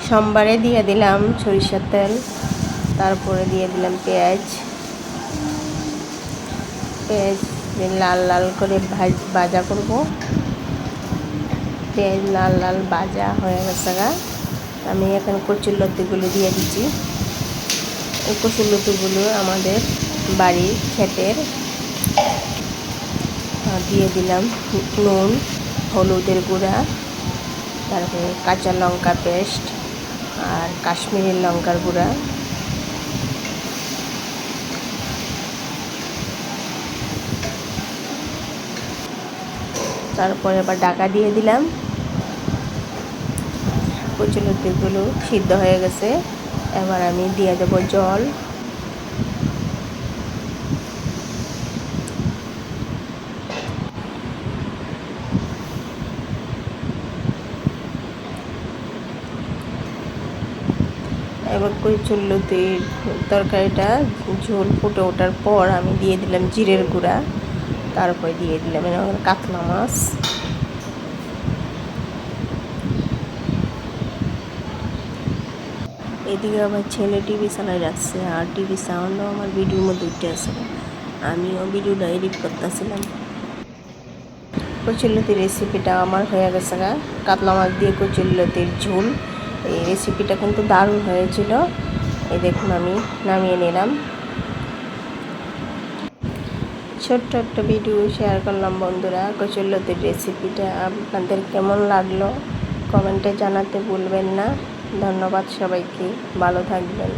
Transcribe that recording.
সোমবারে দিয়ে দিলাম সরিষার তেল, তারপরে দিয়ে দিলাম পেঁয়াজ লাল লাল করে ভাজা করব। পেঁয়াজ লাল লাল ভাজা হয়ে গেছে গা, আমি এখন কচুরলতিগুলো দিয়ে দিচ্ছি। এই কচুরলতিগুলো আমাদের বাড়ির ক্ষেতের। দিয়ে দিলাম নুন, হলুদের গুঁড়া, তারপরে কাঁচা লঙ্কা পেস্ট আর কাশ্মীরি লঙ্কার গুঁড়া। তারপরে আবার ঢাকা দিয়ে দিলাম। কচুরলতিগুলো সিদ্ধ হয়ে গেছে, এবার আমি দিয়ে দেব জল। এবার কচুরলতির তরকারিটা ঝোল ফুটে ওঠার পর আমি দিয়ে দিলাম জিরের গুঁড়া, তারপরে দিয়ে দিলাম কাতলা মাছ। এদিকে আবার ছেলে টিভি চালাই রাখছে, আর টিভি সাউন্ডও আমার ভিডিওর মধ্যে উঠে আছে। আমিও ভিডিওটা এডিট করতেছিলাম। কচুরলতির রেসিপিটা আমার হয়ে গেছে গা, কাতলা মাছ দিয়ে কচুরলতির ঝোল। এই রেসিপিটা কিন্তু দারুণ হয়েছিল। এই দেখুন আমি নামিয়ে নিলাম। ছোট্ট একটা ভিডিও শেয়ার করলাম বন্ধুরা। কচুরলতির রেসিপিটা আপনাদের কেমন লাগলো কমেন্টে জানাতে ভুলবেন না। ধন্যবাদ সবাইকে, ভালো থাকবেন।